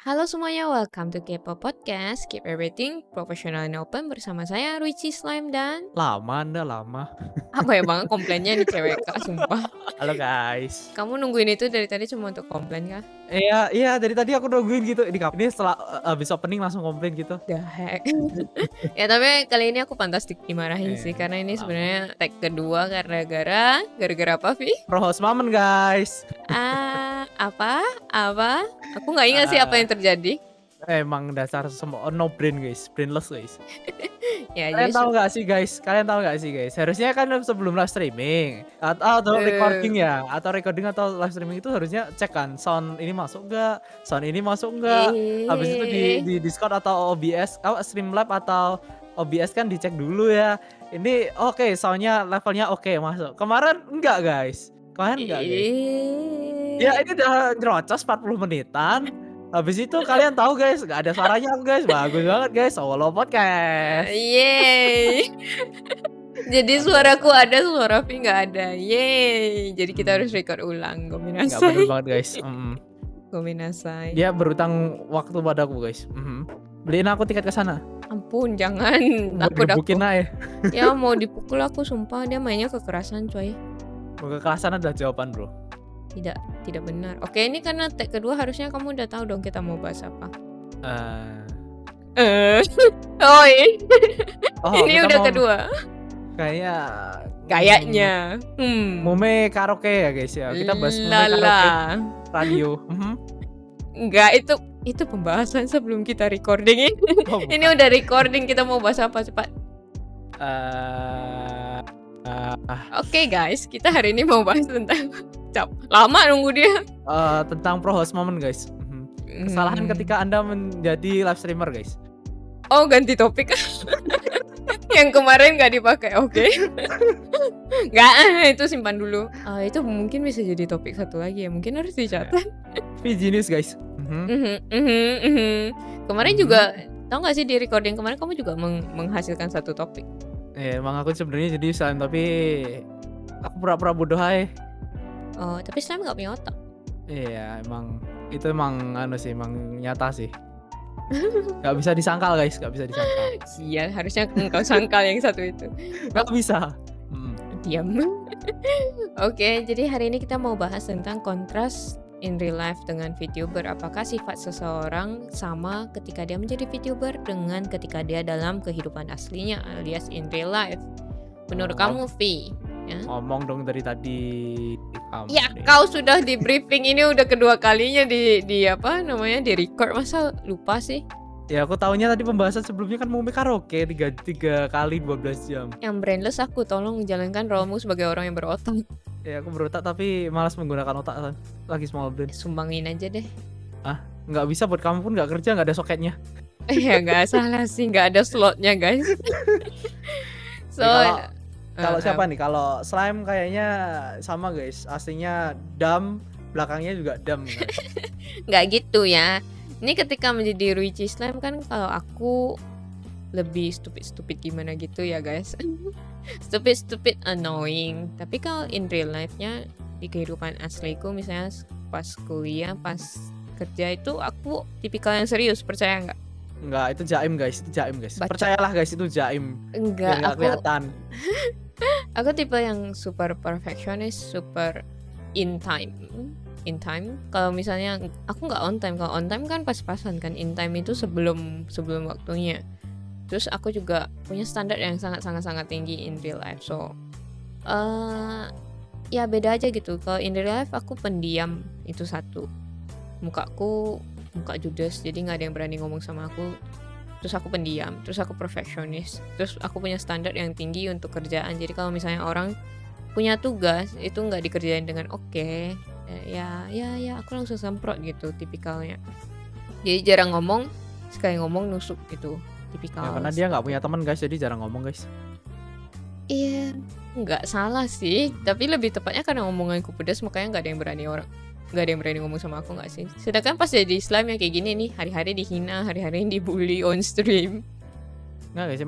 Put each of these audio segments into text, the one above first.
Halo semuanya, welcome to K-pop Podcast. Keep everything professional and open bersama saya Ruichi Slime dan Lama Anda, lama. apa ya banget komplainnya nih cewek Kak, sumpah. Halo guys. Kamu nungguin itu dari tadi cuma untuk komplain kah? Iya iya dari tadi aku nungguin gitu, ini setelah, habis opening langsung komplain gitu. The heck. Ya tapi kali ini aku fantastik dimarahin sih karena ini Lama. sebenarnya tag kedua gara-gara apa Vi? Pro-host momen guys. Apa? Aku nggak ingat sih apa yang terjadi. Emang dasar semua no brain guys, brainless guys. Ya Kalian jadi tahu nggak sih guys, harusnya kan sebelum live streaming atau recording ya, atau live streaming itu harusnya cek kan sound ini masuk nggak, habis itu di eh Discord atau OBS, Streamlab atau OBS kan dicek dulu ya. Ini oke, soundnya levelnya oke masuk. Kemarin enggak guys. Ya ini udah nyerocos 40 menitan. Habis itu kalian tahu guys, nggak ada suaranya guys. Bagus banget guys, solo podcast. Yeay. Jadi suaraku ada, suara Vi nggak ada. Yeay. Jadi kita harus record ulang. Nggak bener Gominasai. banget guys. Gominasai. Dia berutang waktu padaku guys. Beliin aku tiket ke sana. Ampun, jangan. Aku Gebukin aja. Ya mau dipukul aku, sumpah dia mainnya kekerasan coy. Kekerasan adalah jawaban bro. Tidak benar. Oke, ini karena tag kedua harusnya kamu udah tahu dong kita mau bahas apa. Oh, ini kita udah mau kedua. Kayaknya. Mume karaoke ya guys ya. Kita bahas Mume karaoke Lala. radio. Enggak, itu pembahasan sebelum kita recording ini. Oh, Ini udah recording, kita mau bahas apa cepat. Oke guys, kita hari ini mau bahas tentang lama nunggu dia. Tentang pro-host moment guys. Kesalahan ketika Anda menjadi live streamer guys. Oh, ganti topik. Yang kemarin nggak dipakai, oke. Nggak, itu simpan dulu. Itu mungkin bisa jadi topik satu lagi ya, mungkin harus dicatat. Genius guys. Kemarin juga, tau nggak sih di recording kemarin kamu juga menghasilkan satu topik. Emang aku sebenarnya jadi slime tapi aku pura-pura bodoh aja. Oh, tapi slime nggak punya otak. Iya, emang nyata sih. Gak bisa disangkal guys, gak bisa disangkal. Sial, harusnya engkau sangkal yang satu itu. Gak bisa. Diam. Oke, jadi hari ini kita mau bahas tentang kontras in real life dengan VTuber. Apakah sifat seseorang sama ketika dia menjadi VTuber dengan ketika dia dalam kehidupan aslinya alias in real life? Menurut kamu, Vi? Ya? Ngomong dong dari tadi. Ya, kau sudah di briefing, ini udah kedua kalinya di apa namanya di record, masa lupa sih? Ya aku taunya tadi pembahasan sebelumnya kan Mume karaoke 3 kali 12 jam. Yang brainless aku, tolong jalankan rolemu sebagai orang yang berotak. Ya aku berotak tapi malas menggunakan otak lagi small brain. Sumbangin aja deh. Nggak bisa buat kamu pun nggak kerja, nggak ada soketnya. Ya nggak salah sih, nggak ada slotnya guys. So kalau siapa nih? Kalau slime kayaknya sama guys. Aslinya dam, belakangnya juga dam kan. nggak gitu ya. Ini ketika menjadi Ruichi Slime kan kalau aku lebih stupid gimana gitu ya guys. Stupid annoying. Tapi kalau in real life-nya di kehidupan asliku misalnya pas kuliah, pas kerja itu aku tipikal yang serius, percaya nggak? Enggak, itu jaim guys. Baca. Percayalah guys, itu jaim. Enggak, Nggak kelihatan. Aku tipe yang super perfectionist, super in time. Kalau misalnya aku nggak on time, kalau on time kan pas-pasan kan, in time itu sebelum waktunya. Terus aku juga punya standar yang sangat tinggi in real life. So ya beda aja gitu. Kalau in real life aku pendiam, itu satu. Muka judes, jadi nggak ada yang berani ngomong sama aku. Terus aku pendiam, terus aku perfectionist, terus aku punya standar yang tinggi untuk kerjaan. Jadi kalau misalnya orang punya tugas itu nggak dikerjain dengan oke, ya aku langsung semprot gitu tipikalnya. Jadi jarang ngomong, sekali ngomong nusuk gitu tipikal. Ya, karena dia nggak punya teman guys, jadi jarang ngomong guys. Iya, nggak salah sih, tapi lebih tepatnya karena omonganku pedas makanya nggak ada yang berani ngomong sama aku, nggak sih? Sedangkan pas jadi Islam yang kayak gini nih, hari-hari dihina, hari-hari dibully on stream. Nggak guys,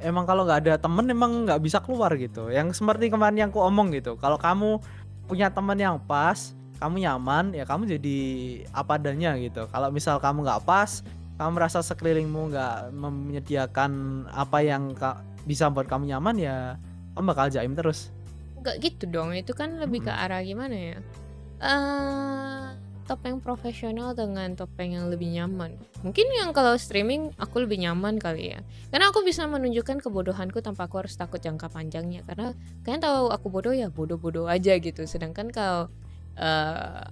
emang kalau nggak ada temen emang nggak bisa keluar gitu. Yang seperti kemarin yang aku omong gitu. Kalau kamu punya teman yang pas, kamu nyaman, ya kamu jadi apa adanya gitu. Kalau misal kamu nggak pas, kamu merasa sekelilingmu nggak menyediakan apa yang bisa buat kamu nyaman, ya kamu bakal jaim terus. Enggak gitu dong, itu kan lebih ke Mhm. arah gimana ya, eee, topeng profesional dengan topeng yang lebih nyaman. Mungkin yang kalau streaming aku lebih nyaman kali ya, karena aku bisa menunjukkan kebodohanku tanpa aku harus takut jangka panjangnya, karena kalian tahu aku bodoh ya bodoh-bodoh aja gitu. Sedangkan kalau, eee,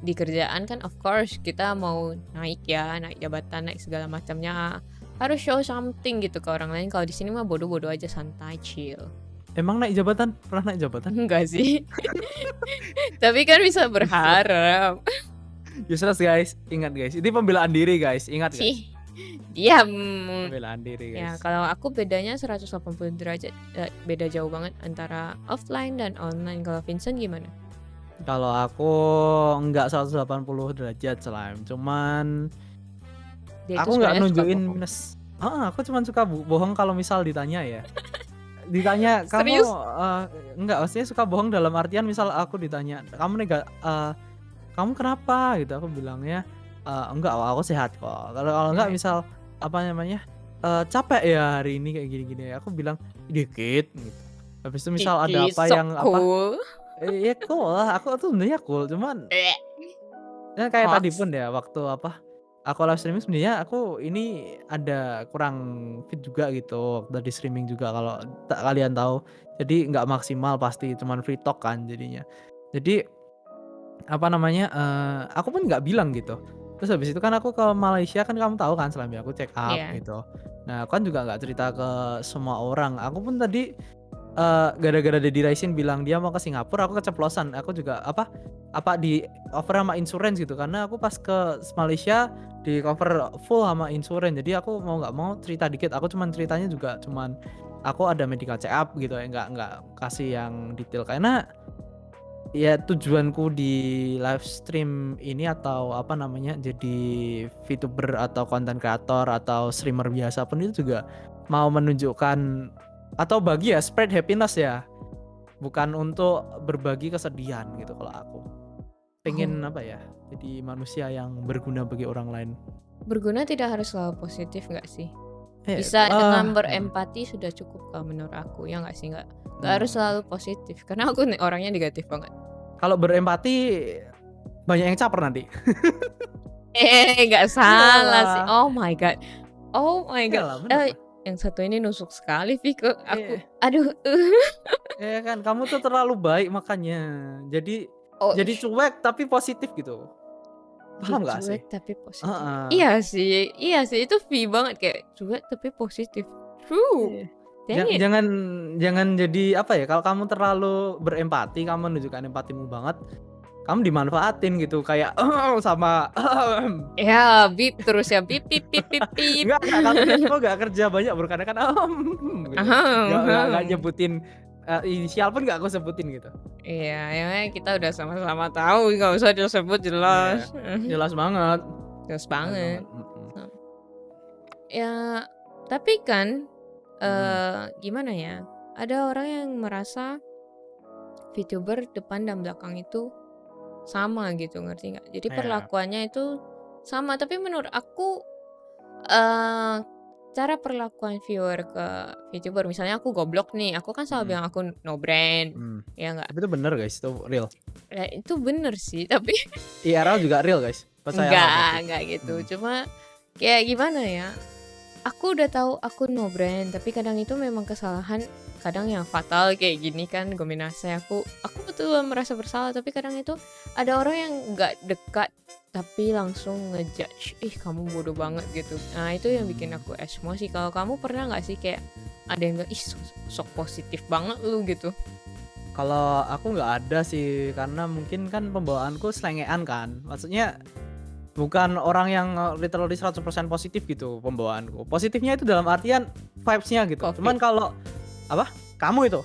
di kerjaan kan of course kita mau naik ya, naik jabatan, naik segala macamnya, harus show something gitu ke orang lain. Kalau di sini mah bodoh-bodoh aja, santai, chill. Emang naik jabatan? Pernah naik jabatan? Enggak sih, tapi kan bisa Useless. berharap. Useless guys, ingat guys, ini pembelaan diri guys, ingat guys. Cih, diam. Pembelaan diri Ya, guys. kalau aku bedanya 180 derajat, beda jauh banget antara offline dan online. Kalau Vincent gimana? Kalau aku enggak 180 derajat Slime, cuman Dia itu aku nggak sebenarnya suka nunjukin bohong. minus. Heeh, aku cuman suka bohong kalau misal ditanya ya. Ditanya, "Kamu," Serius? enggak, maksudnya suka bohong dalam artian misal aku ditanya, "Kamu kenapa?" Gitu, aku bilangnya, "Enggak, aku sehat kok." Kalau kalau enggak Nah, misal, apa namanya, "Capek ya hari ini kayak gini-gini ya?" Aku bilang, "Dikit," gitu. Habis itu misal ada Kiki apa sok yang apa, cool. ya cool lah, aku tuh sebenarnya cool, cuman Eh, ya kayak tadi hoax. pun ya waktu apa, aku live streaming sebenarnya aku ini ada kurang fit juga gitu, waktu di streaming juga kalau kalian tahu. Jadi nggak maksimal pasti, cuman free talk kan jadinya. Jadi apa namanya, aku pun nggak bilang gitu. Terus habis itu kan aku ke Malaysia kan kamu tahu kan selama aku check up Iya. gitu. Nah aku kan juga nggak cerita ke semua orang. Aku pun tadi, gara-gara Deddy Raisin bilang dia mau ke Singapura, aku keceplosan. Aku juga apa di-cover sama insurance gitu, karena aku pas ke Malaysia di-cover full sama insurance. Jadi aku mau nggak mau cerita dikit, aku cuman ceritanya juga cuman aku ada medical check up gitu ya, nggak kasih yang detail. Karena ya tujuanku di live stream ini atau apa namanya, jadi VTuber atau konten kreator atau streamer biasa pun itu juga mau menunjukkan atau bagi ya spread happiness ya, bukan untuk berbagi kesedihan gitu kalau aku. Pengen Oh, apa ya, jadi manusia yang berguna bagi orang lain. berguna tidak harus selalu positif nggak sih? Eh, Bisa dengan mhm, berempati sudah cukup kalau menurut aku, ya nggak sih? Nggak harus mmm, selalu positif, karena aku nih orangnya negatif banget. kalau berempati banyak yang caper nanti. Nggak salah sih. Iyalah, Oh my god. Oh my god. iyalah bener lah. Yang satu ini nusuk sekali Vi ke aku. Iya. Aduh. Iya kan, kamu tuh terlalu baik makanya. Jadi Oh, jadi cuek tapi positif gitu. jadi Paham nggak sih? cuek tapi positif. Heeh. Iya sih, itu V banget kayak cuek tapi positif. True. Iya. Dang it. Jangan jangan jadi apa ya, kalau kamu terlalu berempati, kamu menunjukkan empatimu banget, kamu dimanfaatin gitu kayak sama Ya, bip terus ya, bip bip bip bip bip. enggak, kalau itu nggak kerja banyak Bro, kadang kan gitu. Ahem, Nggak ahem. nyebutin, inisial pun nggak aku sebutin gitu. Iya, ya kita udah sama-sama tahu, nggak usah disebut Iya, jelas. jelas banget Jelas jelas banget, banget. mhm, Ya, tapi kan, mhm, gimana ya, ada orang yang merasa VTuber depan dan belakang itu sama gitu, ngerti nggak? Jadi iya, perlakuannya itu sama, tapi menurut aku, eee, cara perlakuan viewer ke VTuber, misalnya aku goblok nih, aku kan selalu mhm. bilang aku no brand, ya nggak? Tapi itu bener guys, itu real. Ya itu bener sih, tapi IRL juga real guys, percayalah pasti. enggak gitu. Mhm. Cuma kayak gimana ya, aku udah tahu aku no brand, tapi kadang itu memang kesalahan, kadang yang fatal kayak gini kan Gominase aku betul merasa bersalah, tapi kadang itu ada orang yang nggak dekat tapi langsung ngejudge, ih kamu bodoh banget gitu. Nah itu yang bikin Mmm, aku emosi. Kalau kamu pernah nggak sih kayak ada yang bilang, ih sok positif banget lu gitu. kalau aku nggak ada sih, karena mungkin kan pembawaanku slengean kan. Maksudnya bukan orang yang, literally 100% positif gitu pembawaanku. Positifnya itu dalam artian vibes-nya gitu. Covid. Cuman kalau apa? Kamu itu,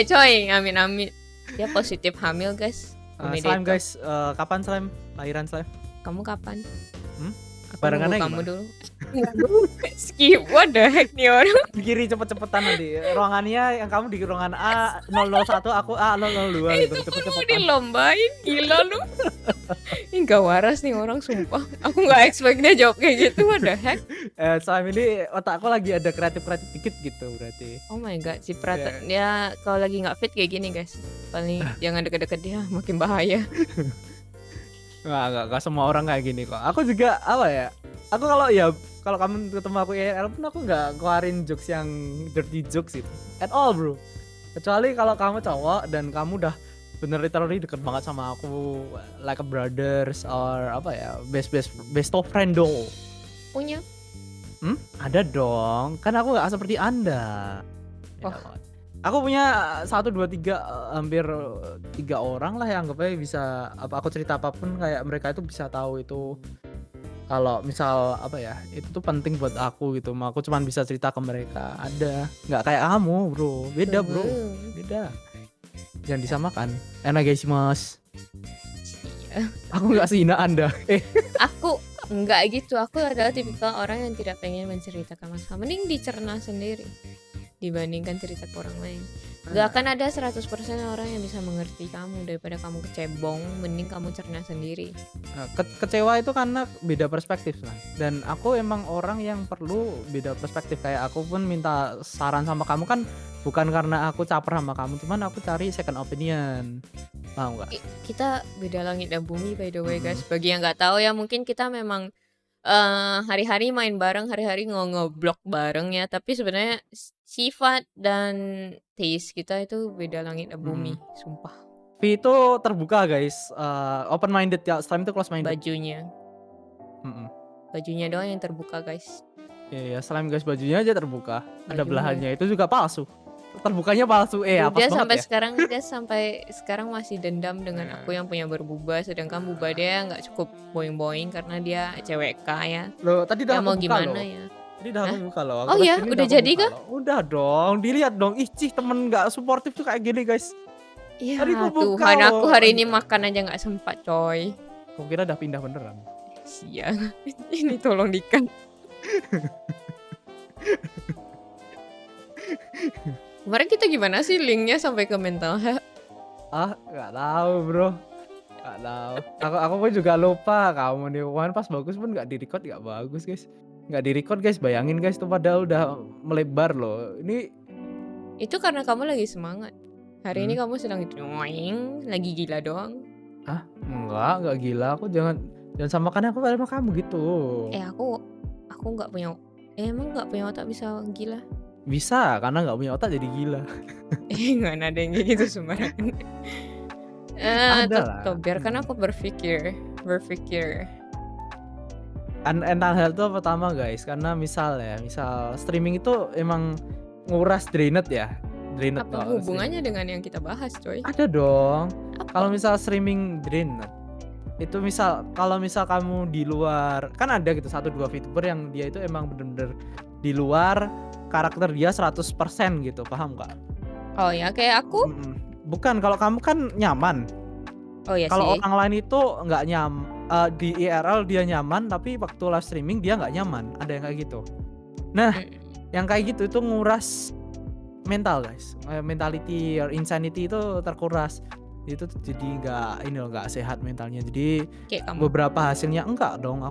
Coy, amin amin. Dia positif hamil guys. Slime Komedeto. guys, kapan Slime? Lahiran Slime? Kamu kapan? Hmm? Aku nunggu Barengannya kamu gimana? dulu. Skip, what the heck nih orang. Di kiri cepet-cepetan nanti. Ruangannya yang kamu di ruangan A001, aku A002 gitu, Itu pun mau cepet-cepetan. dilombain, gila lu. Ini gak waras nih orang sumpah. Aku gak expect dia jawab kayak gitu, what the heck. Selama ini otakku lagi ada kreatif-kreatif dikit gitu berarti. Oh my god, si Iya. Prata dia kalau lagi nggak fit kayak gini guys. Paling jangan deket-deket dia, makin bahaya. Nggak semua orang kayak gini kok. Aku juga apa ya? Aku kalau kamu ketemu aku IRL pun aku nggak keluarin jokes yang dirty jokes gitu. At all bro. Kecuali kalau kamu cowok dan kamu udah bener literally deket banget sama aku, like a brothers or apa ya, best of friend dong. Punya. Ada dong. Kan aku nggak seperti Anda. Oh. Aku punya 1, 2, 3 hampir 3 orang lah yang anggapnya bisa aku cerita apapun kayak mereka itu bisa tahu itu kalau misal apa ya itu tuh penting buat aku gitu. Aku cuman bisa cerita ke mereka. Ada nggak kayak kamu bro, beda bro, beda. Jangan disamakan. Enagesimas. Iya. Aku nggak sehina Anda. Aku enggak gitu. Aku adalah tipikal orang yang tidak pengen menceritakan masalah. Mending dicerna sendiri dibandingkan cerita ke orang lain. Gak akan ada 100% orang yang bisa mengerti kamu daripada kamu kecebong. Mending kamu cerna sendiri. Kecewa itu karena beda perspektif lah. Dan aku emang orang yang perlu beda perspektif. Kayak aku pun minta saran sama kamu kan bukan karena aku caper sama kamu, cuman aku cari second opinion. Paham gak? Kita beda langit dan bumi by the way guys. Bagi yang nggak tahu ya mungkin kita memang hari-hari main bareng, hari-hari ngeblok bareng ya. Tapi sebenarnya sifat dan taste kita itu beda langit dan bumi, sumpah. V itu terbuka guys, open minded ya, Slime itu close minded. Bajunya doang yang terbuka guys. Iya, Slime guys bajunya aja terbuka, ada Bajunya. belahannya itu juga palsu. Terbukanya palsu, apa Dia banget sampai sekarang masih dendam dengan aku yang punya berbuba, sedangkan buba dia nggak cukup boing-boing karena dia cewek kaya. Loh, tadi udah Ya mau aku buka gimana loh. ya? Tadi udah aku buka loh. Oh iya, udah jadi kah? Udah dong, dilihat dong. Ih, Cih, temen nggak suportif tuh kayak gini guys. Iya, Tadi aku buka Tuhan aku loh. hari ini makan aja nggak sempat coy. Kok kira udah pindah beneran. Sial, ini tolong dikat. Kemarin kita gimana sih linknya sampai ke mental health? Nggak tahu bro, nggak tahu. Aku pun juga lupa. Kamu nih kemarin pas bagus pun nggak di-record, nggak bagus guys. Nggak di-record guys, bayangin guys tuh padahal udah melebar loh. Ini Itu karena kamu lagi semangat. Hari ini kamu sedang lagi gila doang. Enggak gila. Aku jangan samakan aku sama kamu gitu. Aku nggak punya. Emang nggak punya otak bisa gila? Bisa, karena nggak punya otak jadi gila. Nggak ada yang kayak gitu sembarangan. Ada lah. Tuh, biarkan aku berpikir. Mental health itu pertama guys, karena misal streaming itu emang nguras drained ya. Drained Apa hubungannya dengan yang kita bahas coy? Ada dong. Apa? Kalau misal streaming drained itu kalau misal kamu di luar, kan ada gitu 1-2 VTuber yang dia itu emang bener-bener di luar karakter dia 100% gitu, paham gak? Oh ya, kayak aku? Bukan, kalau kamu kan nyaman. Oh ya sih. Kalau orang lain itu nggak di IRL dia nyaman, tapi waktu live streaming dia nggak nyaman. Ada yang kayak gitu. Nah, yang kayak gitu itu nguras mental guys. Mentality or insanity itu terkuras. Itu jadi nggak sehat mentalnya. Jadi kayak kamu. beberapa hasilnya enggak dong.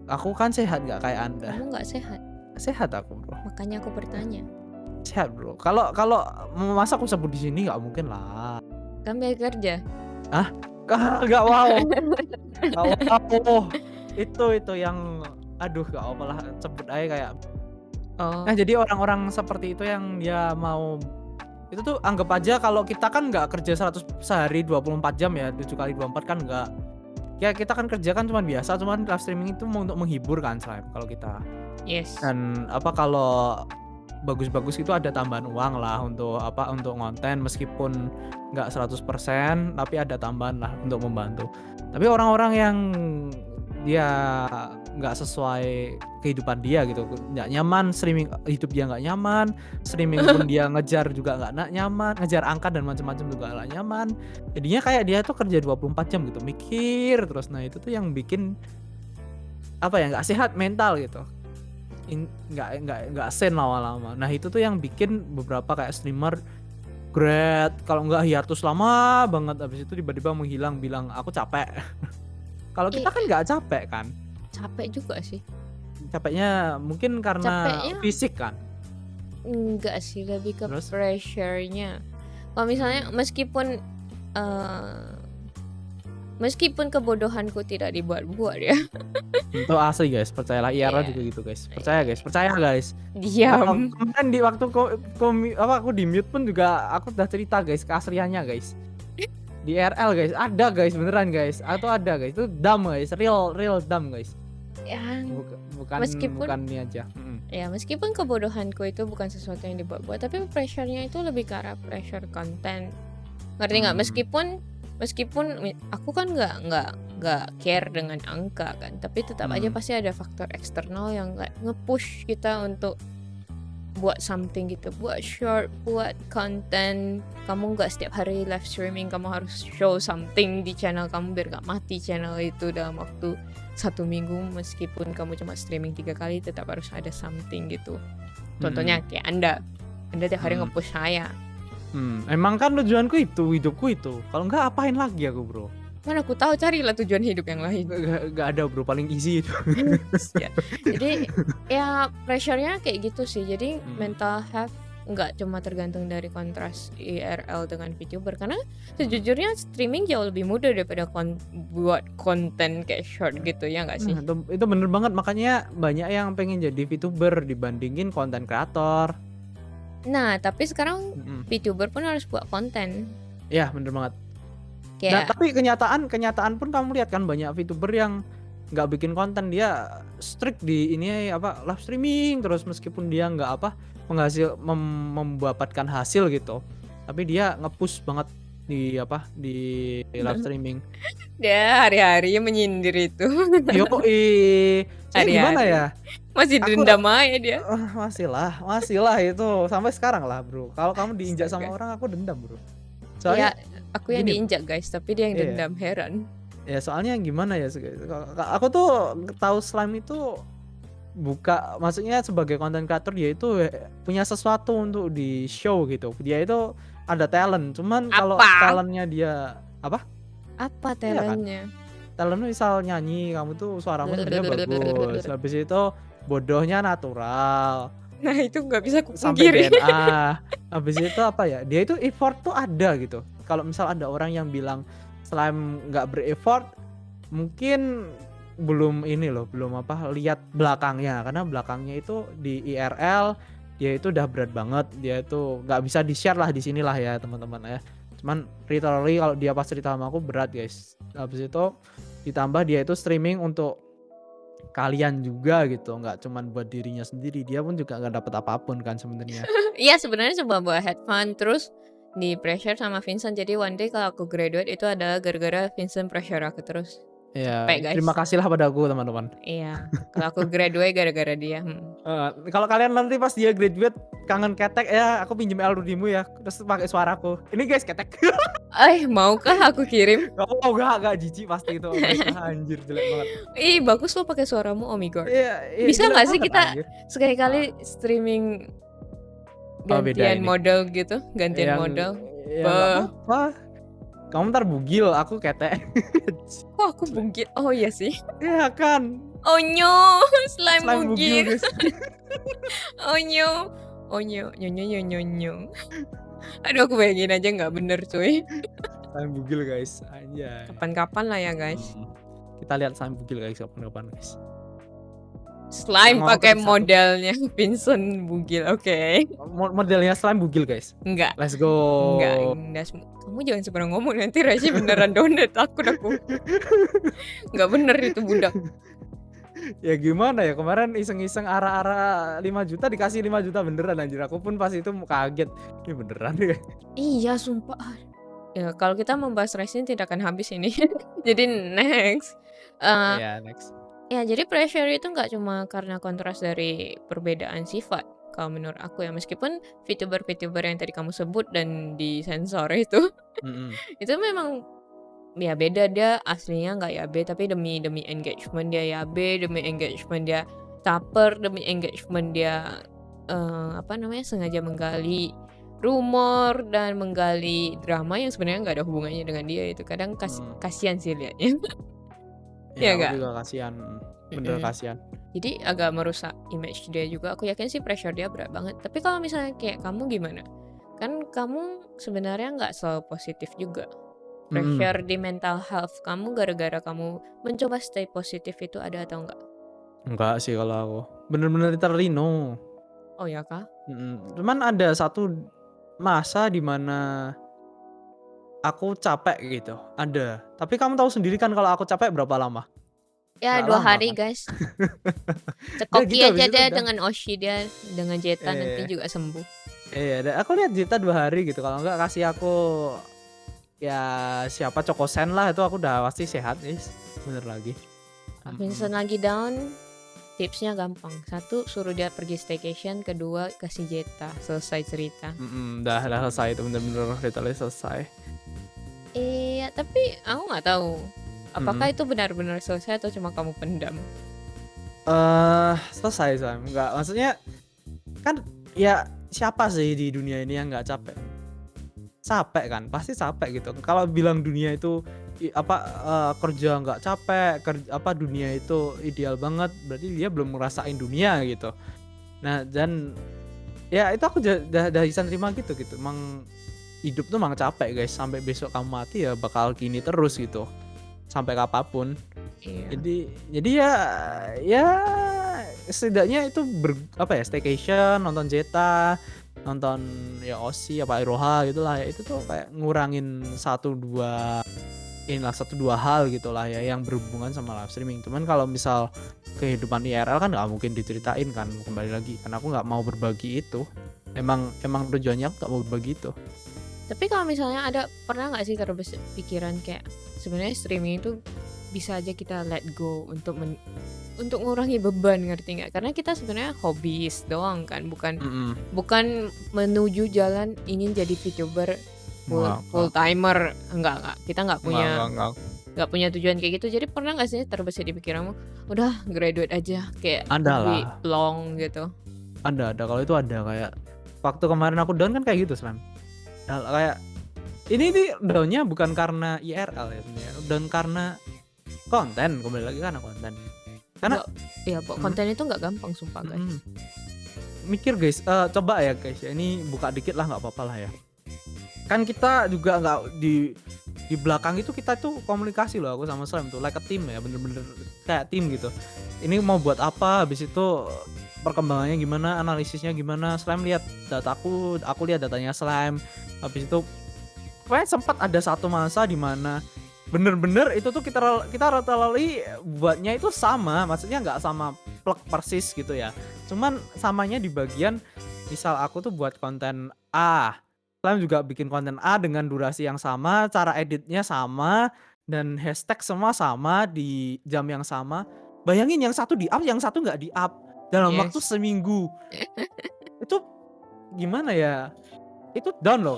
Aku kan sehat nggak kayak Anda. Kamu nggak sehat. Sehat aku bro. Makanya aku bertanya. Sehat bro. Kalau masa aku sebut di sini nggak mungkin lah. Kan biar kerja. Nggak wow. Itu yang nggak apa lah, sebut aja kayak. Nah jadi orang-orang seperti itu yang dia mau itu tuh anggap aja kalau kita kan nggak kerja 100 sehari 24 jam ya, 7 kali 24 kan nggak. Ya kita kan kerja kan cuman biasa, cuman live streaming itu untuk menghibur kan kalau kita. Yes. Dan kalau bagus-bagus itu ada tambahan uang lah untuk ngonten, meskipun nggak 100% tapi ada tambahan lah untuk membantu. Tapi orang-orang yang dia nggak sesuai kehidupan dia gitu, nggak nyaman streaming, hidup dia nggak nyaman, streaming pun dia ngejar juga nggak nyaman, ngejar angka dan macam-macam juga nggak nyaman, jadinya kayak dia tuh kerja 24 jam gitu, mikir terus. Nah itu tuh yang bikin apa ya, nggak sehat mental gitu. Nggak sane lama-lama. Nah itu tuh yang bikin beberapa kayak streamer grad, kalau nggak hiatus lama banget, habis itu tiba-tiba menghilang bilang aku capek. Kalau kita kan Iya, nggak capek kan, capek juga sih. capeknya mungkin karena Capeknya fisik kan. enggak sih, lebih ke Terus pressure-nya. Kalau misalnya meskipun kebodohanku tidak dibuat-buat ya. itu asli guys, percayalah, IRL Iya, juga gitu guys, percaya iya. guys, percaya guys. Diam. Kemarin di waktu aku di mute pun juga aku udah cerita guys keasliannya guys. Di IRL guys, ada guys, beneran guys, atau ada guys, itu dumb guys, real dumb guys. Yang Bukan meskipun bukan ini aja. meskipun kebodohanku itu bukan sesuatu yang dibuat-buat, tapi pressure-nya itu lebih ke arah pressure konten. Ngerti nggak? Meskipun aku kan nggak care dengan angka kan, tapi tetap aja pasti ada faktor eksternal yang kayak nge-push kita untuk buat something gitu, buat short, buat konten. Kamu nggak setiap hari live streaming, kamu harus show something di channel kamu biar gak mati channel itu dalam waktu 1 minggu. Meskipun kamu cuma streaming 3 kali, tetap harus ada something gitu. Contohnya kayak Anda tiap hari nge-push saya. Emang kan tujuanku itu, hidupku itu. Kalau enggak apain lagi aku bro? Mana aku tahu, carilah tujuan hidup yang lain. Gak ada bro, paling easy itu. Ya. Jadi ya pressure-nya kayak gitu sih. Jadi mental health nggak cuma tergantung dari kontras IRL dengan VTuber, karena sejujurnya streaming jauh lebih mudah daripada buat konten kayak short gitu, ya nggak sih? Itu bener banget, makanya banyak yang pengen jadi VTuber dibandingin konten kreator. Nah, tapi sekarang VTuber pun harus buat konten. Ya bener banget. Nah, Kayak tapi kenyataan pun kamu lihat kan, banyak VTuber yang nggak bikin konten, dia strict di ini apa, live streaming terus, meskipun dia nggak apa mendapatkan hasil gitu, tapi dia nge-push banget di apa, di live streaming. dia hari-hari menyindir itu. Yoi, saya gimana Hari-hari. ya? Masih Aku dendam aja dia. masih lah itu sampai sekarang lah bro. Kalau kamu diinjak sama Astaga. orang, aku dendam bro. Ya, Soalnya aku yang gini, diinjak guys, tapi dia yang iya. dendam, heran. Ya soalnya gimana ya, aku tuh tahu slime itu maksudnya sebagai konten kreator, dia itu punya sesuatu untuk di show gitu. Dia itu ada talent, cuman kalau Apa? talentnya dia apa? Apa Iya kan? talentnya? Talentnya misal nyanyi, kamu tuh suaramu sebenarnya bagus. Habis itu bodohnya natural. Nah, itu nggak bisa Sampai kupungkiri. DNA. Habis itu apa ya? Dia itu effort tuh ada gitu. Kalau misal ada orang yang bilang slime nggak ber-effort, mungkin belum apa, lihat belakangnya, karena belakangnya itu di IRL dia itu udah berat banget, dia itu nggak bisa di-share lah di sinilah ya teman-teman ya. Cuman literally kalau dia pas cerita sama aku berat guys. Habis itu ditambah dia itu streaming untuk kalian juga gitu, nggak cuman buat dirinya sendiri, dia pun juga nggak dapat apapun kan sebenarnya. Iya, sebenarnya coba buat head fun, terus di pressure sama Vincent. Jadi one day kalau aku graduate itu adalah gara-gara Vincent pressure aku terus. Ya, Capek guys. terima kasihlah padaku teman-teman. Iya, kalau aku graduate gara-gara dia. Kalau kalian nanti pas dia graduate kangen ketek ya, aku pinjem Elrudimu ya, terus pakai suaraku. Ini guys ketek. Maukah aku kirim? Oh enggak jijik pasti itu. Oh my God, anjir jelek banget. Ih, bagus lo pakai suaramu, oh my god. Iya, Bisa jelek nggak sih banget, kita anjir. sekali-kali streaming Oh, beda gantian ini. model gitu, gantian model? Ya nggak apa-apa. Kamu ntar bugil, aku ketek. Kok aku bugil? Oh iya sih. Iya kan. Oh no, slime bugil. guys. Oh no, oh no, nyo. Aduh, aku bayangin aja nggak bener cuy. Slime bugil guys, aja. Kapan-kapan lah ya guys. Kita lihat slime bugil guys, kapan-kapan guys. Slime Yang mau pakai ketik satu. modelnya Vincent bugil, oke? Modelnya slime bugil guys. Enggak. Let's go. Enggak. Kamu jangan sembarang ngomong, nanti Raji beneran download, takut aku. Nggak bener itu budak. Ya gimana ya, kemarin iseng-iseng ara-ara 5 juta dikasih 5 juta beneran anjir. Aku pun pas itu kaget. Ini beneran ya. Iya, sumpah. Ya, kalau kita membahas Resin tidak akan habis ini. Jadi next. Ya, next. Ya, jadi pressure itu nggak cuma karena kontras dari perbedaan sifat. Kalau menurut aku ya, meskipun VTuber yang tadi kamu sebut dan disensor itu, itu memang ya beda, dia aslinya nggak YB tapi demi demi engagement dia YB, demi engagement dia caper, demi engagement dia apa namanya, sengaja menggali rumor dan menggali drama yang sebenarnya nggak ada hubungannya dengan dia itu. Kadang kasihan sih liatnya. Ya Ya aku nggak? juga kasihan, bener Mhm. kasihan. Jadi agak merusak image dia juga. Aku yakin sih pressure dia berat banget. Tapi kalau misalnya kayak kamu gimana? Kan kamu sebenarnya nggak selalu positif juga. Mhm. Pressure di mental health kamu gara-gara kamu mencoba stay positif itu ada atau enggak? Enggak sih kalau aku, bener-bener literally no. Oh ya kah? Cuman ada satu masa di mana aku capek gitu, ada. Tapi kamu tahu sendiri kan kalau aku capek berapa lama? Ya Nggak 2 lama hari kan? guys. Udah Cekoki gitu aja habis itu deh udah, dengan Oshi dia, dengan Jeta nanti eh, juga sembuh. aku lihat Zita 2 hari gitu, kalau enggak kasih aku, ya siapa Chokosen lah itu aku udah pasti sehat is, bener lagi. Mhm. Vincent lagi down, tipsnya gampang. 1 suruh dia pergi staycation, kedua kasih Jeta, selesai cerita. Udah selesai itu bener-bener literally selesai. Iya, tapi aku nggak tahu apakah Mhm. itu benar-benar selesai atau cuma kamu pendam? Selesai Sam, nggak maksudnya kan ya siapa sih di dunia ini yang nggak capek? Capek kan, pasti capek gitu. Kalau bilang dunia itu kerja nggak capek, dunia itu ideal banget, berarti dia belum ngerasain dunia gitu. Nah dan ya itu aku udah bisa terima gitu. Emang hidup tuh emang capek guys, sampai besok kamu mati ya bakal gini terus gitu, sampai kapanpun. Iya. Jadi ya setidaknya itu staycation, nonton Zeta, nonton ya Oshi apa Iroha gitulah ya, itu tuh kayak ngurangin 1 2 hal gitulah ya yang berhubungan sama live streaming. Cuman kalau misal kehidupan IRL kan nggak mungkin diceritain kan, kembali lagi karena aku nggak mau berbagi itu. Emang tujuannya aku nggak mau berbagi itu. Tapi kalau misalnya pernah nggak sih terbesit pikiran kayak sebenarnya streaming itu bisa aja kita let go untuk ngurangi beban, ngerti nggak? Karena kita sebenarnya hobis doang kan, bukan Mhm. bukan menuju jalan ingin jadi VTuber full Enggak timer, enggak. Kita enggak. nggak punya tujuan kayak gitu. Jadi pernah nggak sih terbesit di pikiranmu, udah graduate aja kayak Ada lah, lebih long gitu? ada kalau itu ada, kayak waktu kemarin aku down kan kayak gitu Slam. Kayak ini nih down-nya bukan karena IRL ya sebenarnya, down karena konten, kembali lagi karena konten. Karena Nggak, ya mhm konten itu nggak gampang sumpah guys. mhm, mikir guys, coba ya guys ya, ini buka dikit lah nggak apa-apa lah ya. Kan kita juga nggak di belakang itu kita tuh komunikasi loh, aku sama Slam tuh like a team ya, bener-bener kayak tim gitu. Ini mau buat apa, habis itu perkembangannya gimana, analisisnya gimana, Slam lihat dataku, aku lihat datanya Slam. Habis itu pokoknya sempat ada satu masa di mana bener-bener itu tuh kita rata-rata buatnya itu sama, maksudnya nggak sama plek persis gitu ya. Cuman samanya di bagian misal aku tuh buat konten A, Slam juga bikin konten A dengan durasi yang sama, cara editnya sama, dan hashtag semua sama di jam yang sama. Bayangin yang satu di-up, yang satu nggak di-up dalam waktu Yes. seminggu. Itu gimana ya? Itu down loh,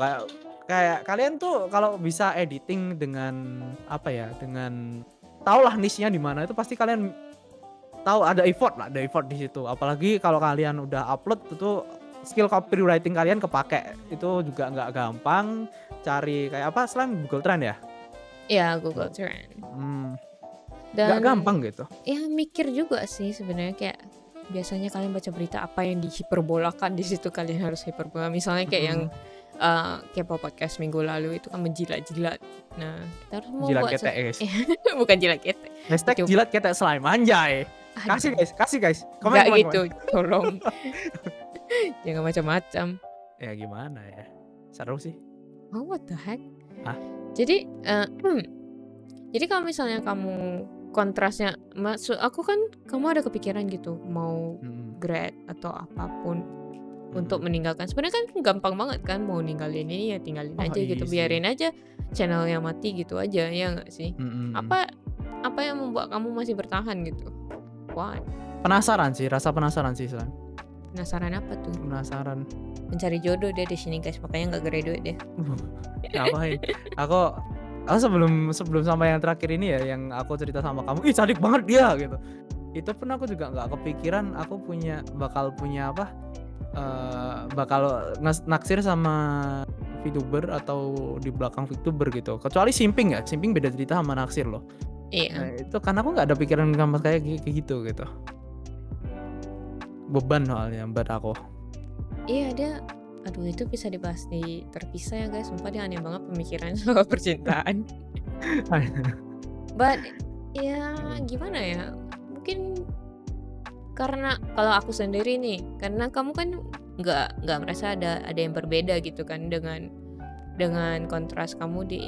kayak kalian tuh kalau bisa editing dengan dengan tahulah niche-nya di mana, itu pasti kalian tahu ada effort di situ. Apalagi kalau kalian udah upload itu skill copywriting kalian kepake. Itu juga nggak gampang cari kayak apa selain Google Trend ya? Ya Google Trend. Hmm, nggak Dan gampang gitu. ya mikir juga sih sebenarnya kayak biasanya kalian baca berita apa yang dihiperbolakan di situ kalian harus hiperbola. Misalnya kayak yang Mhm. Kepo podcast minggu lalu itu kan menjilat-jilat. Nah, kita harus mau Jilat buat ketek ya guys. bukan jilat ketek. Hashtag Itu jilat ketek slime anjay. Kasih aduh, guys. nggak Komen. gitu, tolong jangan macam-macam. Ya gimana ya? Seru sih. Oh, what the heck? Ah, Jadi jadi kalau misalnya kamu kontrasnya, maksud aku kan kamu ada kepikiran gitu mau mhm, grad atau apapun untuk mhm. meninggalkan. Sebenarnya kan gampang banget kan mau ninggalin ini ya tinggalin Oh aja gitu, easy. biarin aja channelnya mati gitu aja ya nggak sih? Mhm. Apa apa yang membuat kamu masih bertahan gitu? Why? Penasaran sih, rasa penasaran sih San. Penasaran apa tuh? Penasaran. Mencari jodoh dia di sini guys, makanya nggak graduate deh. Ngapain? Aku sebelum sebelum sampai yang terakhir ini ya, yang aku cerita sama kamu, "Ih cantik banget dia," gitu. Itu pun aku juga nggak kepikiran aku bakal punya apa, bakal naksir sama VTuber atau di belakang VTuber gitu. Kecuali simping ya, simping beda cerita sama naksir loh. Iya. Nah itu kan aku nggak ada pikiran sama kayak kayak gitu, gitu. Beban soalnya buat aku. Iya, dia aduh itu bisa dibahas di terpisah ya guys, sumpah dia aneh banget pemikirannya soal percintaan. But, ya Mhm, gimana ya, mungkin karena kalau aku sendiri nih, karena kamu kan nggak merasa ada yang berbeda gitu kan dengan kontras kamu di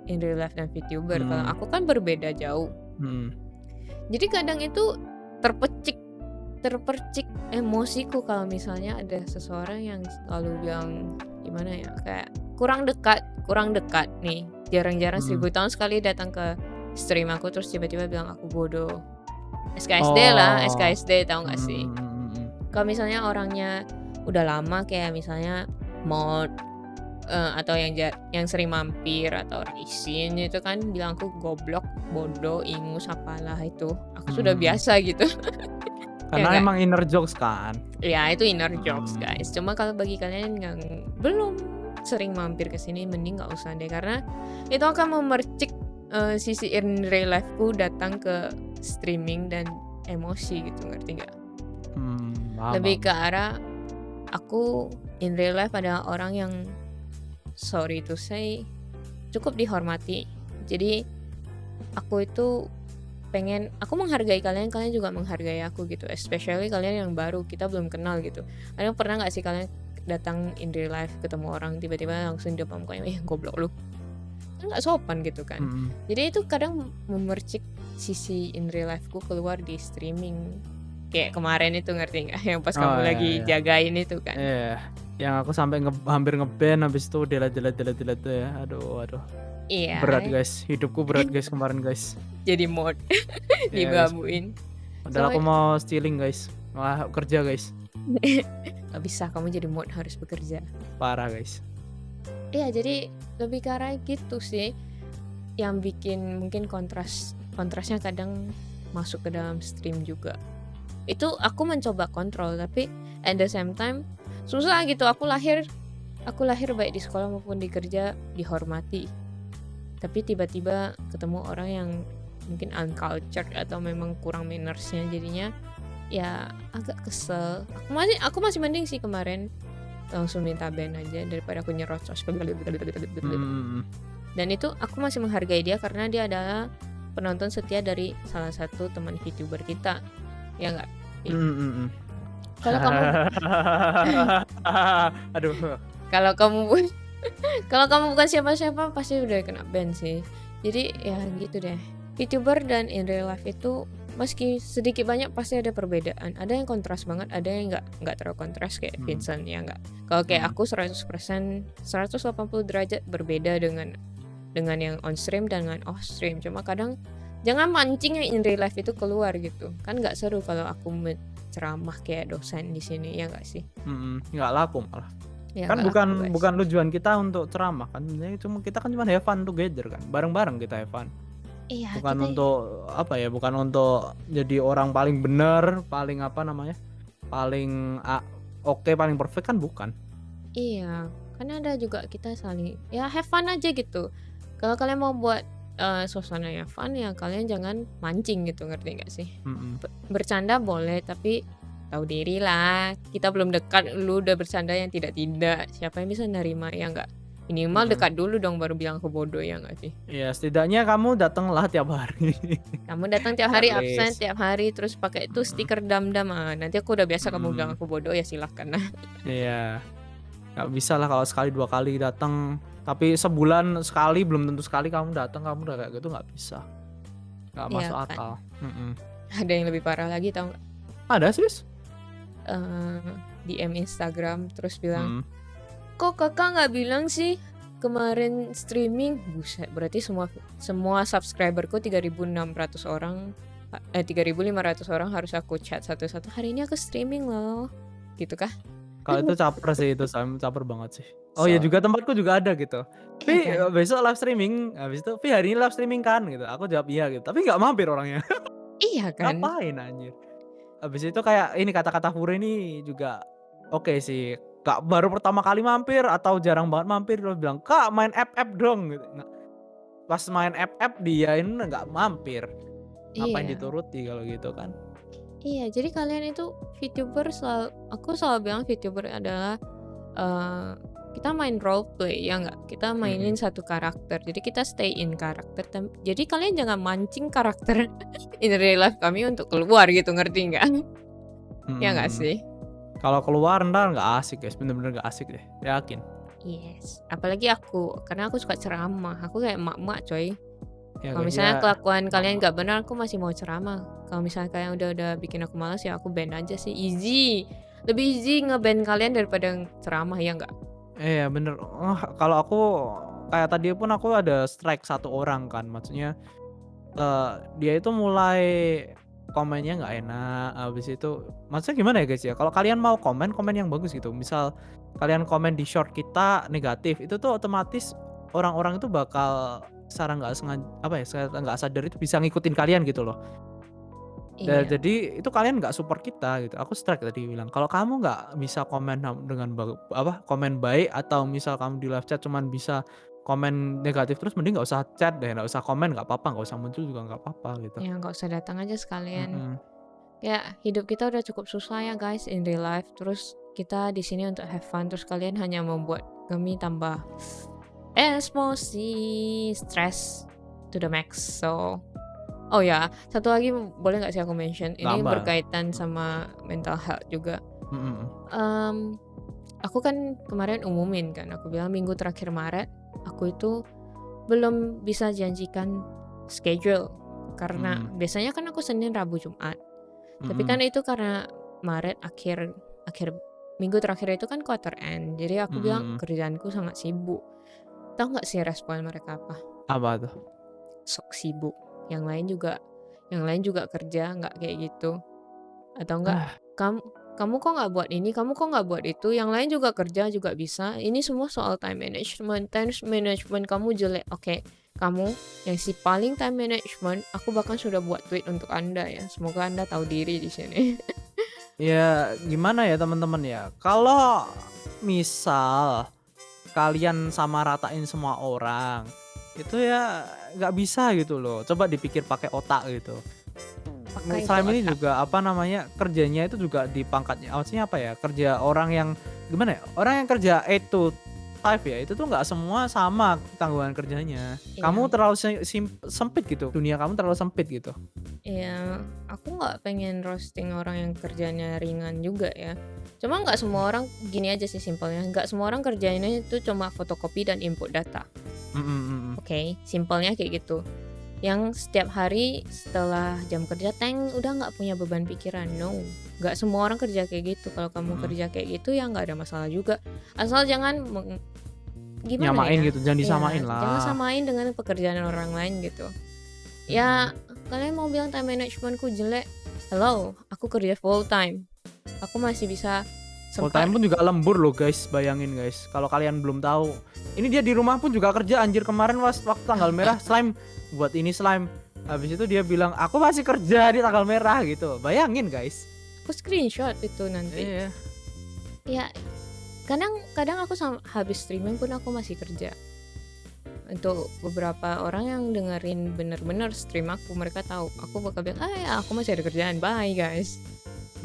in real life dan VTuber. Kalau mhm, aku kan berbeda jauh. mhm, Jadi kadang itu terpecik terpercik emosiku kalau misalnya ada seseorang yang selalu bilang gimana ya, kayak kurang dekat nih, jarang-jarang mhm. 1000 tahun sekali datang ke stream aku terus tiba-tiba bilang aku bodoh. SKSD lah, Oh, SKSD tahu nggak sih? mhm, mhm, mhm. Kalau misalnya orangnya udah lama kayak misalnya mod, atau yang sering mampir atau Raisin itu kan bilang aku goblok, bodoh, ingus, apalah itu. Aku Mhm, sudah mhm. biasa gitu, ya Karena nggak? emang inner jokes kan? Ya itu inner jokes Mhm, guys. Cuma kalau bagi kalian yang belum sering mampir ke sini mending nggak usah deh karena itu akan memercik, sisi in real life-ku datang ke streaming dan emosi gitu, ngerti nggak? paham, Lebih ke paham. arah aku in real life adalah orang yang sorry to say cukup dihormati. Jadi aku itu aku menghargai kalian, kalian juga menghargai aku gitu, especially kalian yang baru, kita belum kenal gitu. Kalian pernah nggak sih kalian datang in real life ketemu orang tiba-tiba langsung di depan mukanya, "Eh, goblok lu." Kan nggak sopan gitu kan. Mhm. Jadi itu kadang memercik sisi in real life-ku keluar di streaming. Kayak kemarin itu ngerti nggak? Yang pas Oh, kamu iya, lagi iya. jagain itu kan. Iya, yang aku sampai hampir nge-ban habis itu delete tuh ya. Aduh, aduh. Berat Iya, guys, hidupku berat guys kemarin guys. jadi mod Iya guys, dibabuin. padahal So aku mau stealing guys, malah kerja guys, nggak bisa kamu jadi mod harus bekerja. parah guys. Iya, jadi lebih ke arah gitu sih, yang bikin mungkin kontrasnya kadang masuk ke dalam stream juga. Itu aku mencoba kontrol, tapi at the same time susah gitu. Aku lahir baik di sekolah maupun di kerja dihormati. Tapi tiba-tiba ketemu orang yang mungkin uncultured atau memang kurang manners-nya jadinya ya agak kesel. Aku masih mending sih kemarin langsung minta ban aja daripada aku nyerocos. Mhm, mhm, Dan itu aku masih menghargai dia karena dia adalah penonton setia dari salah satu teman VTuber kita, ya nggak? mhm, mhm, mhm. Kalau kamu Aduh, kalau kamu bu- kalau kamu bukan siapa-siapa pasti udah kena ban sih. Jadi ya gitu deh. VTuber dan in real life itu meski sedikit banyak pasti ada perbedaan. Ada yang kontras banget, ada yang nggak terlalu kontras kayak mhm, Vincent ya nggak. Kalau kayak mhm, aku 100% 180 derajat berbeda dengan yang on stream dan dengan off stream. Cuma kadang jangan mancing yang in real life itu keluar gitu. Kan nggak seru kalau aku ceramah kayak dosen di sini ya nggak sih? mhm, nggak laku malah. Ya Kan nggak laku bukan guys. bukan tujuan kita untuk ceramah kan, sebenarnya kita kan cuma have fun together kan, bareng-bareng kita have fun. Iya Bukan kita untuk, apa ya, bukan untuk jadi orang paling bener, paling apa namanya, paling oke, paling perfect kan bukan. iya, kan ada juga kita saling ya have fun aja gitu. Kalau kalian mau buat, suasananya fun ya kalian jangan mancing gitu, ngerti nggak sih? Mhm, Bercanda boleh tapi tahu diri lah, kita belum dekat lu udah bercanda yang tidak-tidak, siapa yang bisa nerima ya nggak? Minimal mhm. dekat dulu dong baru bilang aku bodoh ya nggak sih? Iya, setidaknya kamu datanglah tiap hari. Kamu datang tiap At hari, absen least. tiap hari, terus pakai itu Mhm, stiker dam-dam, nanti aku udah biasa kamu bilang mhm. aku bodoh ya silahkan lah. Iya, nggak bisalah kalau sekali 2 kali datang, tapi sebulan sekali belum tentu sekali kamu datang, kamu udah kayak gitu nggak bisa, nggak Iya masuk kan? akal. Mhm. Ada yang lebih parah lagi tahu nggak? Ada sis? DM Instagram terus bilang, Mhm. "Kok Kakak nggak bilang sih kemarin streaming?" Buset, berarti semua semua subscriber-ku 3.600 orang, 3.500 orang harus aku chat satu-satu, "Hari ini aku streaming loh." Gitu kah? Kalau itu caper sih itu caper banget sih. Oh ya So juga tempatku juga ada gitu. iya "Vi, kan? besok live streaming," habis itu, "Vi, hari ini live streaming kan?" Gitu. Aku jawab, "Iya," gitu, tapi nggak mampir orangnya. Iya kan? Ngapain anjir. Habis itu kayak ini kata-kata Fure ini juga oke sih. Baru pertama kali mampir atau jarang banget mampir terus bilang, "Kak, main FF dong," gitu. Nah, pas main FF diain nggak mampir. Ngapain Iya. dituruti kalau gitu kan. Iya, jadi kalian itu VTuber aku selalu bilang VTuber adalah, eee, kita main role play ya nggak? Kita mainin Mhm, satu karakter, jadi kita stay in karakter jadi kalian jangan mancing karakter in real life kami untuk keluar gitu, ngerti nggak? Ya nggak mhm. sih? Kalau keluar entar nggak asik guys, bener-bener nggak asik deh, yakin. Yes, apalagi aku, karena aku suka ceramah, aku kayak emak-emak coy. Ya Kalau guys, misalnya ya kelakuan kalian mak-mak. nggak benar, aku masih mau ceramah. Kalau misalnya kalian udah bikin aku malas, ya aku ban aja sih, easy. Lebih easy nge-ban kalian daripada ceramah, ya nggak? Iya bener, kalau aku kayak tadi pun aku ada strike satu orang kan, maksudnya, dia itu mulai komennya nggak enak, habis itu maksudnya gimana ya guys ya, kalau kalian mau komen, komen yang bagus gitu. Misal kalian komen di short kita negatif, itu tuh otomatis orang-orang itu bakal secara nggak apa ya, secara nggak sadar itu bisa ngikutin kalian gitu loh. Iya, Jadi itu kalian nggak support kita gitu. Aku strike tadi bilang, "Kalau kamu nggak bisa komen dengan komen baik atau misal kamu di live chat cuman bisa komen negatif terus mending nggak usah chat deh, nggak usah komen nggak apa-apa, nggak usah muncul juga nggak apa-apa," gitu. ya nggak usah datang aja sekalian. Mhm. Ya, hidup kita udah cukup susah ya guys in real life. Terus kita di sini untuk have fun. Terus kalian hanya membuat kami tambah emosi, stress to the max. So, oh ya, satu lagi boleh nggak sih aku mention? Nggak Ini apa. berkaitan sama mental health juga. Mhm mhm. Mmm, aku kan kemarin umumin kan, aku bilang minggu terakhir Maret, aku itu belum bisa janjikan schedule. Karena Mhm. biasanya kan aku Senin, Rabu, Jumat. Tapi kan Mhm. itu karena Maret akhir akhir minggu terakhir itu kan quarter end, jadi aku Mhm bilang mhm. kerjaanku sangat sibuk. Tahu nggak sih respon mereka apa? Apa tuh? "Sok sibuk, yang lain juga kerja nggak kayak gitu?" Atau enggak, Ah, "Kamu kamu kok nggak buat ini, kamu kok nggak buat itu, yang lain juga kerja juga bisa, ini semua soal time management kamu jelek." Oke, kamu yang si paling time management, aku bahkan sudah buat tweet untuk Anda ya, semoga Anda tahu diri di sini. ya gimana ya teman-teman ya, kalau misal kalian samaratain semua orang, itu ya nggak bisa gitu loh. Coba dipikir pakai otak gitu. Pakai itu Salim ini otak. juga apa namanya, kerjanya itu juga di pangkatnya maksudnya apa ya, kerja orang yang gimana ya, orang yang kerja 8 to 5 ya, itu tuh nggak semua sama tanggungan kerjanya. Kamu Iya. terlalu sempit gitu, dunia kamu terlalu sempit gitu. Iya, aku nggak pengen roasting orang yang kerjanya ringan juga ya. Cuma nggak semua orang gini aja sih simpelnya, nggak semua orang kerjanya itu cuma fotokopi dan input data. Mhm mhm. Oke, simpelnya kayak gitu. Yang setiap hari setelah jam kerja udah nggak punya beban pikiran. No, nggak semua orang kerja kayak gitu. Kalau kamu Mhm. kerja kayak gitu ya nggak ada masalah juga. Asal jangan gimana Nyamain ya? gitu, jangan disamain Ya, jangan lah. samain dengan pekerjaan orang lain gitu. Mhm. Ya, kalian mau bilang time managementku jelek, hello, aku kerja full time. Aku masih bisa Full sempat time pun juga lembur loh guys, bayangin guys, kalau kalian belum tahu. Ini dia di rumah pun juga kerja anjir, kemarin waktu tanggal merah slime, buat ini slime. Habis itu dia bilang, "Aku masih kerja di tanggal merah," gitu. Bayangin guys. aku screenshot itu nanti. Iya. Ya, kadang aku habis streaming pun aku masih kerja. Untuk beberapa orang yang dengerin bener-bener stream aku, mereka tahu aku bakal bilang, "Ah, ya aku masih ada kerjaan, bye guys."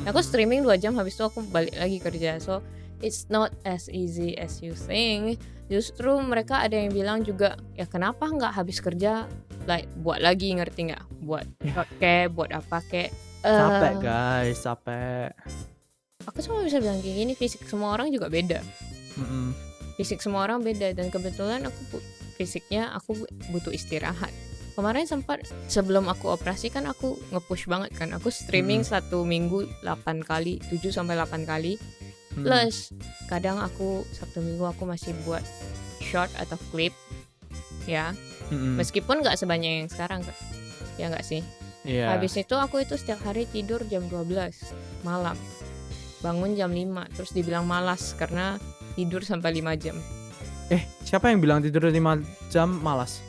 Aku Mhm. streaming 2 jam habis itu aku balik lagi kerja. So, it's not as easy as you think. Justru mereka ada yang bilang juga, "Ya kenapa nggak habis kerja buat lagi," ngerti nggak? Buat Yah, shot kayak, buat apa kayak. capek Eee, guys, capek. aku cuma bisa bilang kayak gini, fisik semua orang juga beda. Mhm. Fisik semua orang beda dan kebetulan fisiknya aku butuh istirahat. Kemarin sempat sebelum aku operasi kan aku nge-push banget kan. Aku streaming Mhm. 1 minggu 8 kali, 7 sampai 8 kali. Mhm. Plus kadang aku Sabtu Minggu aku masih buat short atau clip ya. Mhm. Meskipun nggak sebanyak yang sekarang kan. Ya nggak sih? Iya. Habis itu aku itu setiap hari tidur jam 12 malam. Bangun jam 5 terus dibilang malas karena tidur sampai 5 jam. Siapa yang bilang tidur 5 jam malas?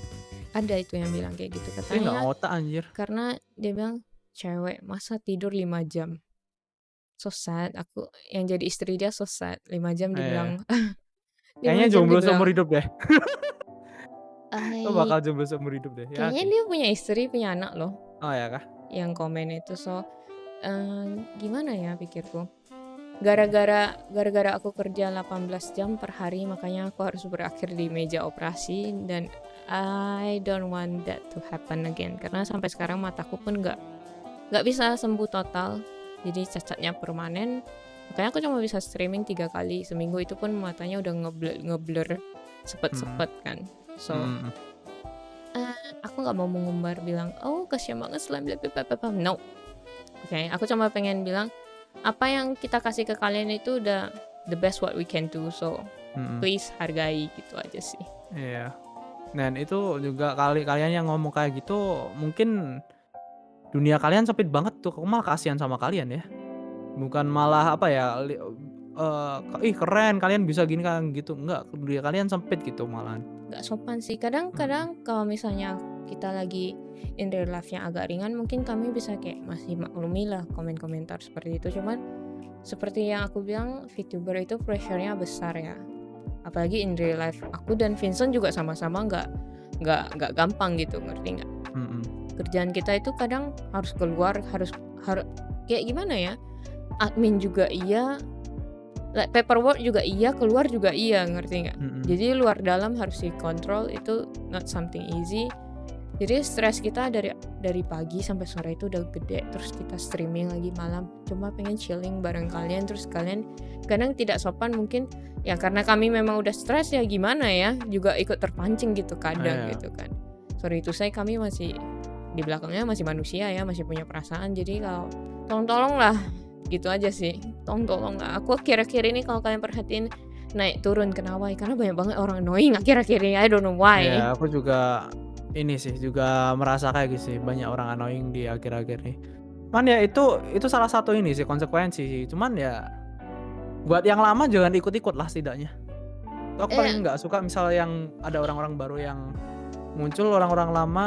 Ada itu yang bilang kayak gitu, Nggak katanya otak anjir. karena dia bilang, "Cewek masa tidur 5 jam?" So sad, aku yang jadi istri dia so sad, 5 jam Iya. dibilang 5 Kayaknya jam jomblo seumur dibilang, hidup deh. Lo "Ai," bakal jomblo seumur hidup deh, kayaknya yakin. dia punya istri, punya anak loh, Oh ya kah? yang komen itu. So, gimana ya pikirku, gara-gara aku kerja 18 jam per hari, makanya aku harus berakhir di meja operasi, dan I don't want that to happen again, karena sampai sekarang mataku pun nggak bisa sembuh total, jadi cacatnya permanen. Makanya aku cuma bisa streaming 3 kali seminggu, itu pun matanya udah ngeblur Mhm, sepet-sepet kan. So, mhm mhm. aku nggak mau mengumbar bilang, "Oh, kasihan banget slime, bla bla bla bla bla." No. Oke, aku cuma pengen bilang, apa yang kita kasih ke kalian itu udah the best what we can do, so Mhm, please hargai, gitu aja sih. iya. Dan itu juga kalian yang ngomong kayak gitu, mungkin dunia kalian sempit banget tuh, aku malah kasihan sama kalian ya. Bukan malah apa ya, "Ih keren kalian bisa gini kan," gitu, enggak, dunia kalian sempit gitu malahan. Nggak sopan sih. Mhm, Kadang-kadang kalau misalnya kita lagi in real life-nya agak ringan, mungkin kami bisa kayak masih maklumi lah komen-komentar seperti itu. Cuman seperti yang aku bilang, VTuber itu pressure-nya besar ya. Apalagi in real life, aku dan Vincent juga sama-sama nggak gampang gitu, ngerti nggak? mhm, Kerjaan kita itu kadang harus keluar, harus harus kayak gimana ya? Admin juga iya, paperwork juga iya, keluar juga iya, ngerti nggak? mhm. Jadi luar dalam harus dikontrol, itu not something easy. Jadi stres kita dari pagi sampai sore itu udah gede, terus kita streaming lagi malam, cuma pengen chilling bareng kalian, terus kalian kadang tidak sopan mungkin, ya karena kami memang udah stres ya gimana ya, juga ikut terpancing gitu kadang Iya, gitu kan. Sorry to say, kami masih di belakangnya masih manusia ya, masih punya perasaan, jadi kalau tolong-tolonglah, gitu aja sih. Tolong-tolonglah. Aku akhir-akhir ini kalau kalian perhatiin naik turun kenapa? Karena banyak banget orang annoying akhir-akhir ini, I don't know why. iya, aku juga ini sih, juga merasa kayak gitu sih, banyak orang annoying di akhir-akhir ini. Cuman ya itu salah satu ini sih, konsekuensi sih, cuman ya buat yang lama jangan ikut-ikut lah setidaknya. Aku Eh, paling nggak suka misal yang ada orang-orang baru yang muncul, orang-orang lama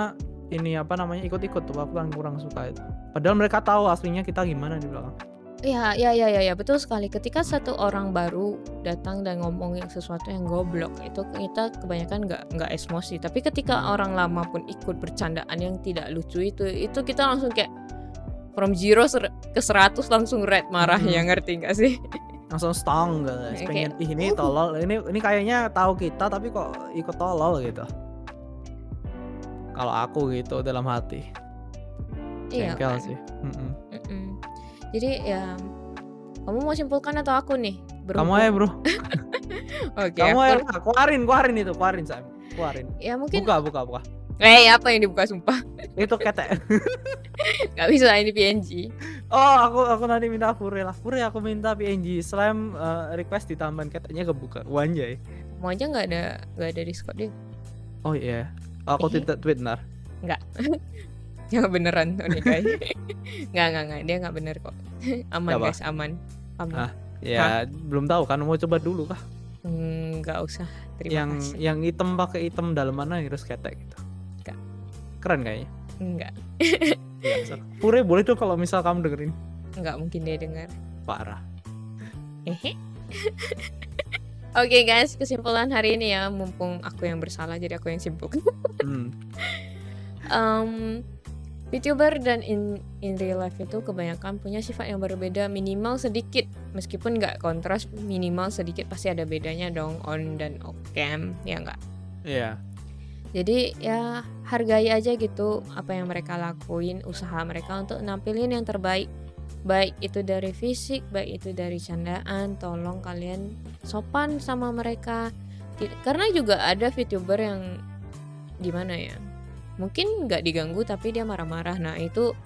ini, apa namanya, ikut-ikut tuh, aku paling kurang suka itu. Padahal mereka tahu aslinya kita gimana di belakang. iya, iya, iya, iya, iya, betul sekali. Ketika Mhm, satu orang baru datang dan ngomong yang sesuatu yang goblok, itu kita kebanyakan nggak emosi. Tapi ketika mhm, orang lama pun ikut bercandaan yang tidak lucu itu kita langsung kayak from zero ke 100 langsung red marahnya, mhm. ngerti nggak sih? Langsung stong guys, Kayak, pengen, "Ih ini tolol, ini kayaknya tahu kita tapi kok ikut tolol," gitu. Kalau aku gitu dalam hati, iya jengkel kan? sih, mhm. Mhm. Jadi ya, kamu mau simpulkan atau aku nih? Kamu aja Berhubung Bro, oke, kamu aja aku lah, keluarin itu, keluarin Sam, keluarin. ya mungkin, Buka. apa yang dibuka sumpah? Itu ketek. Nggak bisa ini PNG. Oh aku nanti minta Fure lah, Fure aku minta PNG Slam, request ditambahin keteknya kebuka, wanjay. Kamu aja nggak ada Discord deh. Oh iya, aku Eh, tweet entar. nggak. Jangan beneran tuh nih guys. Nggak, dia nggak bener kok. Aman Siapa? guys, aman. Aman. Ah, Hah? ya belum tahu kan, mau coba dulu kah? Nggak usah. Terima Yang kasih. yang hitam pakai hitam dalamannya terus ketek gitu. Nggak, Keren kayaknya. nggak, Iya, Fure boleh tuh kalau misal kamu dengerin. nggak mungkin dia dengar. Parah. Hehe. Oke guys, kesimpulan hari ini ya, mumpung aku yang bersalah jadi aku yang simpulkan. Hmm, Em, VTuber dan in real life itu kebanyakan punya sifat yang berbeda, minimal sedikit, meskipun nggak kontras, minimal sedikit pasti ada bedanya dong on dan off cam, ya nggak? iya. Jadi ya hargai aja gitu apa yang mereka lakuin, usaha mereka untuk nampilin yang terbaik, baik itu dari fisik, baik itu dari candaan. Tolong kalian sopan sama mereka. Karena juga ada VTuber yang gimana ya, mungkin nggak diganggu tapi dia marah-marah. Nah itu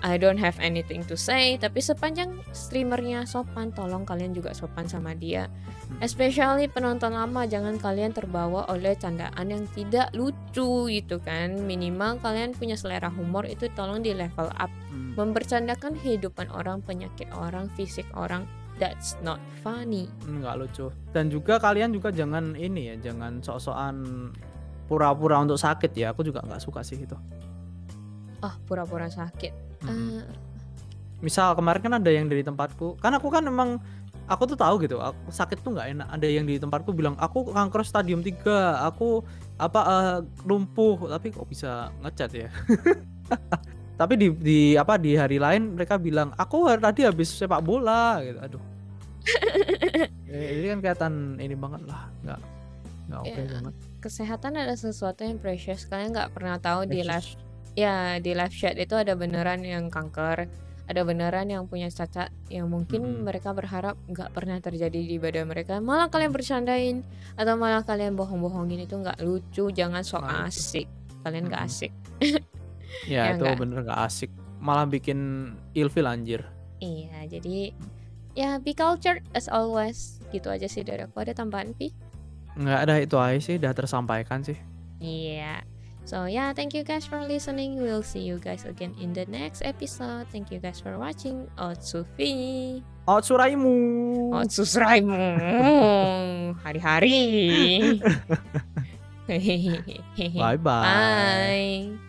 I don't have anything to say, tapi sepanjang streamernya sopan, tolong kalian juga sopan sama dia. Mhm, Especially penonton lama, jangan kalian terbawa oleh candaan yang tidak lucu gitu kan. Minimal kalian punya selera humor itu tolong di level up. mhm, Membercandakan kehidupan orang, penyakit orang, fisik orang, that's not funny. Nggak lucu. Dan juga kalian juga jangan ini ya, jangan sok-sokan pura-pura untuk sakit ya, aku juga nggak suka sih itu. Oh, pura-pura sakit. Mhm. Misal kemarin kan ada yang dari tempatku, kan aku kan emang aku tuh tahu gitu, aku sakit tuh nggak enak. Ada yang di tempatku bilang, "Aku kanker stadium 3, aku lumpuh," tapi kok bisa nge-chat ya. Tapi di hari lain mereka bilang, "Aku tadi habis sepak bola," gitu. Aduh, ini kan kelihatan ini banget lah, nggak oke Ya, banget. kesehatan adalah sesuatu yang precious. Kalian nggak pernah tahu di live, Precious. ya di live chat itu ada beneran yang kanker, ada beneran yang punya cacat yang mungkin Mhm, mereka berharap nggak pernah terjadi di badan mereka. Malah kalian bercandain atau malah kalian bohong-bohongin, itu nggak lucu. Jangan sok nah itu, asik. Kalian nggak mhm. asik. Ya Ya itu enggak? bener nggak asik, malah bikin ilfil anjir. Iya, jadi ya be cultured as always. Gitu aja sih dari aku. Ada tambahan, Vi? Nggak ada, itu aja sih, udah tersampaikan sih. Iya. So yeah, thank you guys for listening. We'll see you guys again in the next episode. Thank you guys for watching. Otsufi. Otsuraimu. Otsusraimu. Hari-hari. Bye bye. Bye.